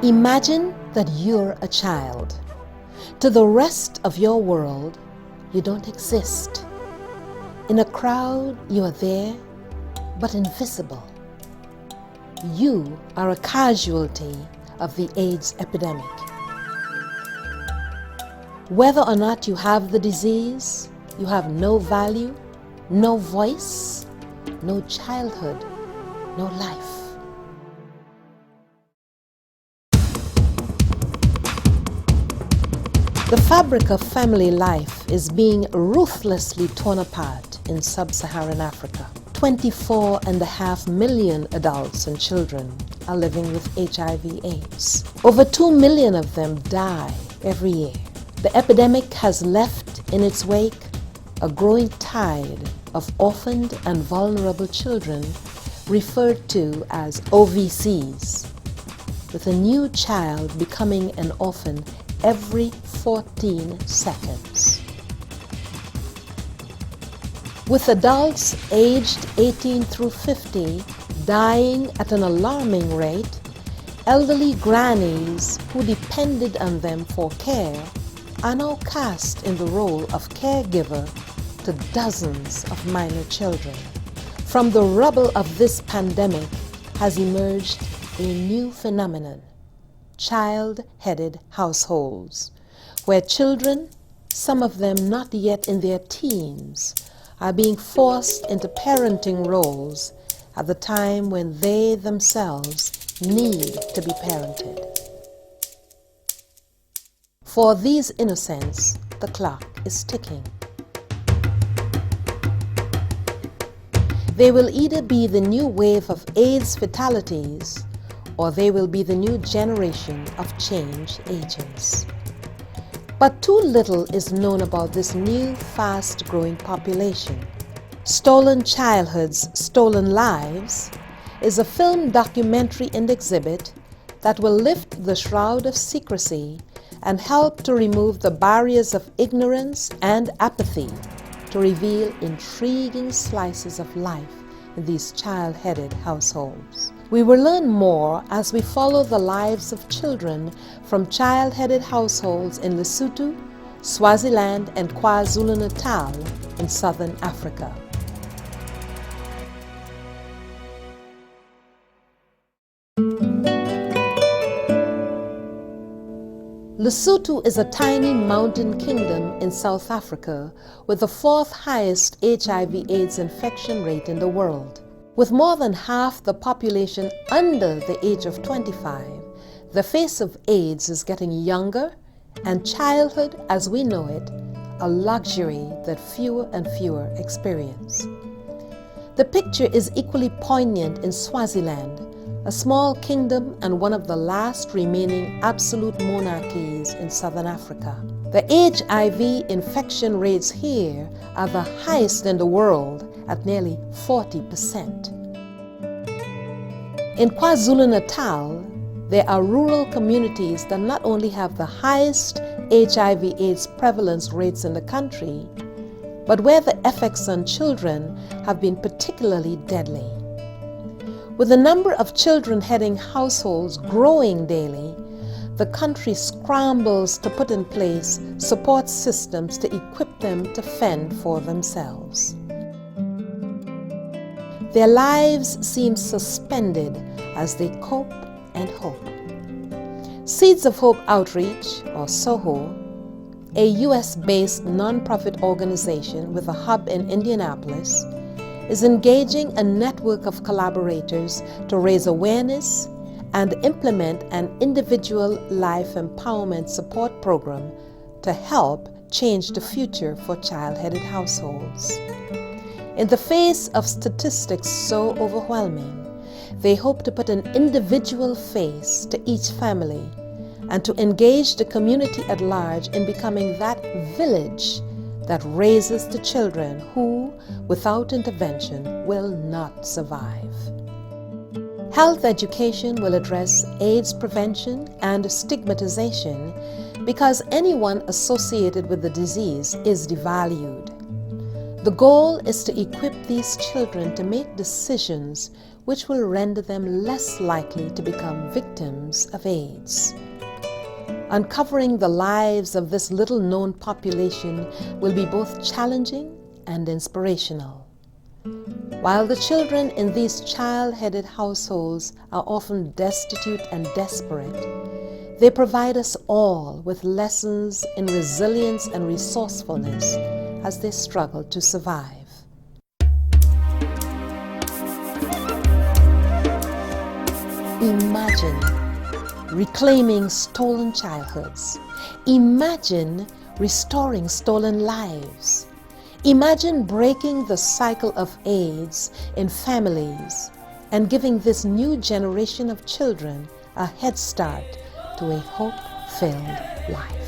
Imagine that you're a child. To the rest of your world, you don't exist. In a crowd, you are there, but invisible. You are a casualty of the AIDS epidemic. Whether or not you have the disease, you have no value, no voice, no childhood, no life. The fabric of family life is being ruthlessly torn apart in sub-Saharan Africa. 24.5 million adults and children are living with HIV/AIDS. Over 2 million of them die every year. The epidemic has left in its wake a growing tide of orphaned and vulnerable children referred to as OVCs, with a new child becoming an orphan every 14 seconds. With adults aged 18 through 50 dying at an alarming rate, elderly grannies who depended on them for care are now cast in the role of caregiver to dozens of minor children. From the rubble of this pandemic has emerged a new phenomenon: child-headed households, where children, some of them not yet in their teens, are being forced into parenting roles at the time when they themselves need to be parented. For these innocents, the clock is ticking. They will either be the new wave of AIDS fatalities, or they will be the new generation of change agents. But too little is known about this new, fast-growing population. Stolen Childhoods, Stolen Lives is a film documentary and exhibit that will lift the shroud of secrecy and help to remove the barriers of ignorance and apathy to reveal intriguing slices of life in these child-headed households. We will learn more as we follow the lives of children from child-headed households in Lesotho, Swaziland, and KwaZulu-Natal in southern Africa. Lesotho is a tiny mountain kingdom in South Africa with the 4th highest HIV/AIDS infection rate in the world. With more than half the population under the age of 25, the face of AIDS is getting younger, and childhood as we know it, a luxury that fewer and fewer experience. The picture is equally poignant in Swaziland, a small kingdom and one of the last remaining absolute monarchies in southern Africa. The HIV infection rates here are the highest in the world at nearly 40%. In KwaZulu-Natal, there are rural communities that not only have the highest HIV/AIDS prevalence rates in the country, but where the effects on children have been particularly deadly. With the number of children-heading households growing daily, the country scrambles to put in place support systems to equip them to fend for themselves. Their lives seem suspended as they cope and hope. Seeds of Hope Outreach, or SOHO, a US-based nonprofit organization with a hub in Indianapolis, is engaging a network of collaborators to raise awareness and implement an individual life empowerment support program to help change the future for child-headed households. In the face of statistics so overwhelming, they hope to put an individual face to each family and to engage the community at large in becoming that village that raises the children who, without intervention, will not survive. Health education will address AIDS prevention and stigmatization because anyone associated with the disease is devalued. The goal is to equip these children to make decisions which will render them less likely to become victims of AIDS. Uncovering the lives of this little-known population will be both challenging and inspirational. While the children in these child-headed households are often destitute and desperate, they provide us all with lessons in resilience and resourcefulness as they struggle to survive. Imagine reclaiming stolen childhoods. Imagine restoring stolen lives. Imagine breaking the cycle of AIDS in families and giving this new generation of children a head start to a hope-filled life.